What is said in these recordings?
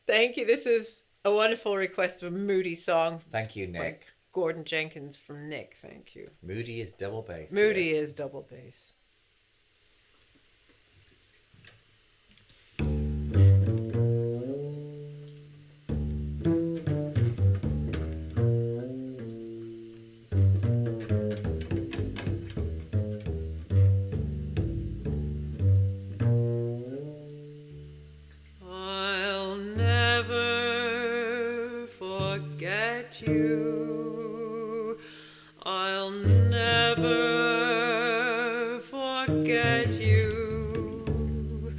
Thank you. This is a wonderful request of a Moody song Thank you, by Nick. Gordon Jenkins from Nick. Thank you. Moody is double bass. Moody is double bass. I'll never forget you. I'll never forget you.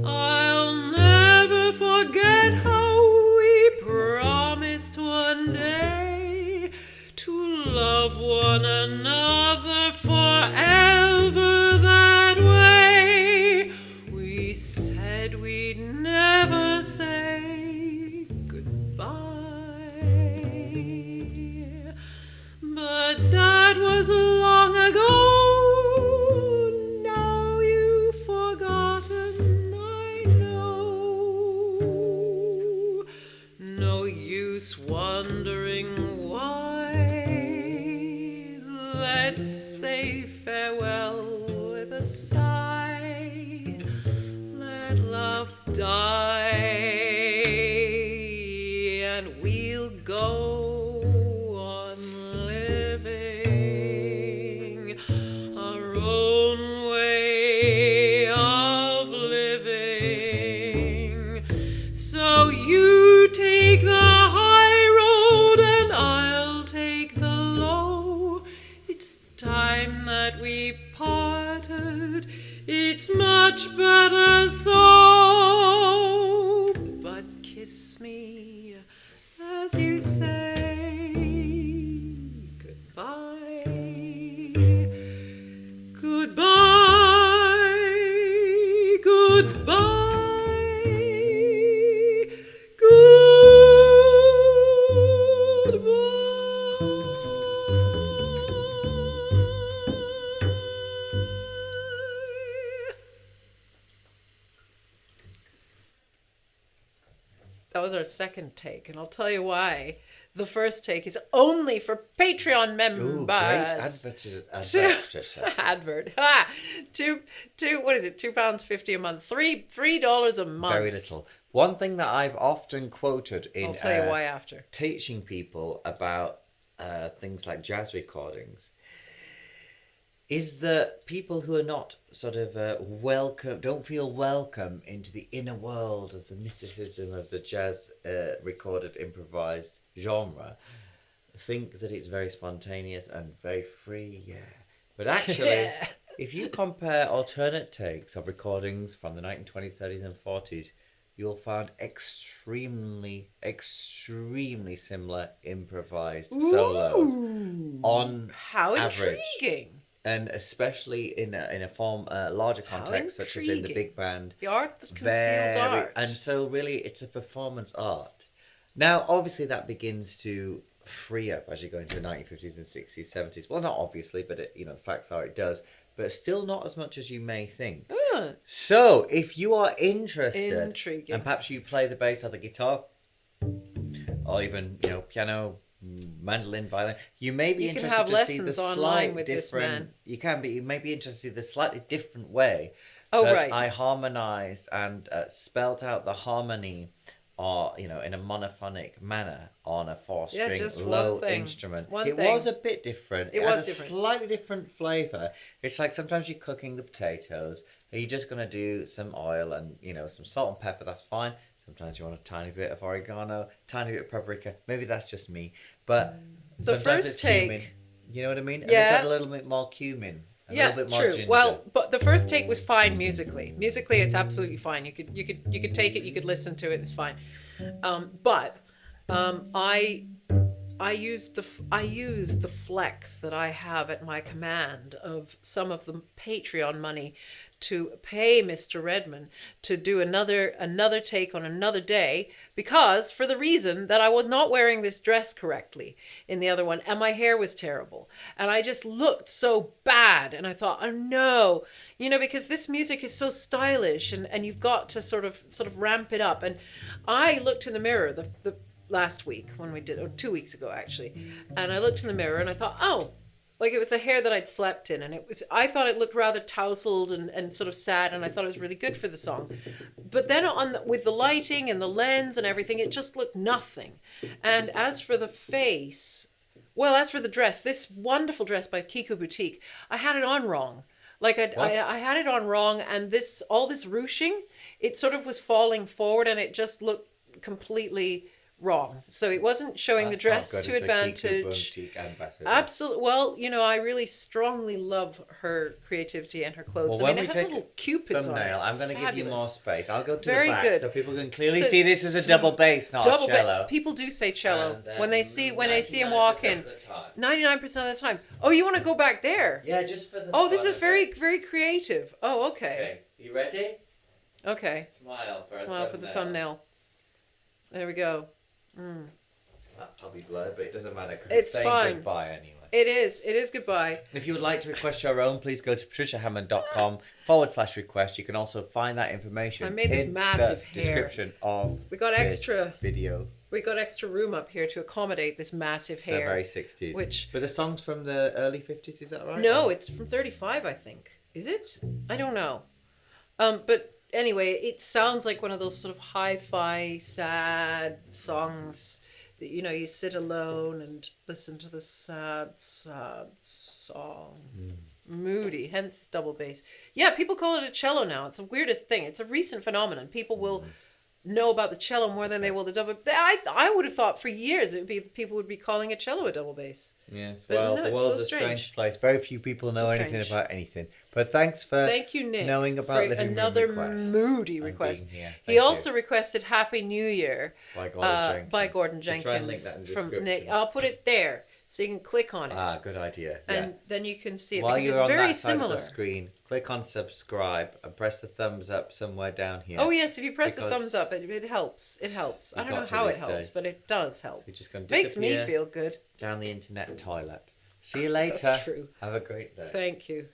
I'll never forget how we promised one day to love one another forever that way. We said we'd never say goodbye, but that was long ago. Now you've forgotten, I know. No use wondering why. Let's say farewell with a sigh. Let love die, and we'll go on living our own way of living. So you take the high road and I'll take the low. It's time that we parted. It's much better so. But kiss me as you say goodbye. Goodbye. Goodbye. That was our second take, and I'll tell you why. The first take is only for Patreon members. Ooh, great advert, Patricia. Advert. Ha! What is it? £2.50 a month. $3 a month. Very little. One thing that I've often quoted in I'll tell you why after. teaching people about things like jazz recordings is that people who are not sort of welcome, don't feel welcome into the inner world of the mysticism of the jazz recorded improvised genre think that it's very spontaneous and very free, yeah. But actually, if you compare alternate takes of recordings from the 1920s, 30s and 40s, you'll find extremely similar improvised solos on How average. intriguing. And especially in a form, larger context, such as in the big band. The art that conceals art. And so really it's a performance art. Now, obviously that begins to free up as you go into the 1950s and 60s, 70s. Well, not obviously, but the facts are it does. But still not as much as you may think. So, if you are interested, Intriguing. and perhaps you play the bass or the guitar, or even, piano, mandolin, violin, you may be interested to see the slight different. You may be interested to see the slightly different way that I harmonized and spelt out the harmony, or in a monophonic manner on a 4-string low instrument. It was a bit different. It was different. Slightly different flavor. It's like sometimes you're cooking the potatoes and you're just gonna do some oil and some salt and pepper. That's fine. Sometimes you want a tiny bit of oregano, tiny bit of paprika. Maybe that's just me. But the sometimes first it's take, cumin. You know what I mean? And yeah. just add a little bit more cumin. A little bit more ginger. Well, but the first take was fine musically. Musically, it's absolutely fine. You could take it. You could listen to it. It's fine. I used the flex that I have at my command of some of the Patreon money to pay Mr. Redman to do another take on another day, because for the reason that I was not wearing this dress correctly in the other one, and my hair was terrible, and I just looked so bad, and I thought, oh no, because this music is so stylish, and you've got to sort of ramp it up. And I looked in the mirror the last week when we did, or 2 weeks ago actually, and I looked in the mirror and I thought, oh, like it was the hair that I'd slept in, and I thought it looked rather tousled and sort of sad, and I thought it was really good for the song. But then with the lighting and the lens and everything, it just looked nothing. And as for the face, as for the dress, this wonderful dress by Kiku Boutique, I had it on wrong. Like I had it on wrong, and all this ruching, it sort of was falling forward, and it just looked completely wrong. So it wasn't showing the dress to advantage. Absolutely. Well, I really strongly love her creativity and her clothes. Well, it has little cupids thumbnail, on it. I'm going to give you more space. I'll go to Very the back good. So people can clearly see this is a double bass, not a cello. People do say cello when they see him walk in. 99% of the time. Oh, you want to go back there? Yeah, just for the. Oh, this is very, very creative. Oh, okay. You ready? Okay. Smile for the thumbnail. There we go. That'll probably blur, but it doesn't matter because it's saying fine. Goodbye anyway. It is goodbye. If you would like to request your own, please go to patriciahammond.com/request. You can also find that information I made this in massive the description of this video. We got extra room up here to accommodate this massive hair. So very 60s. But the song's from the early 50s, is that right? No, it's from 35, I think. Is it? I don't know. But anyway, it sounds like one of those sort of hi-fi, sad songs that, you sit alone and listen to the sad, sad song. Moody, hence double bass. Yeah, people call it a cello now. It's the weirdest thing. It's a recent phenomenon. People will know about the cello more than they will the double. I would have thought for years people would be calling a cello a double bass. Yes, well, the world's a strange place. Very few people know anything about anything. But thank you, Nick, knowing about for living another room requests moody request. He also requested "Happy New Year" by Gordon Jenkins from Nick. I'll put it there so you can click on it. Good idea. And then you can see it. While you're it's on very that side similar. of the screen, click on subscribe and press the thumbs up somewhere down here. Oh yes, if you press the thumbs up, it helps. It helps. I don't know how it helps, but it does help. So just gonna makes me feel good. Down the internet toilet. See you later. That's true. Have a great day. Thank you.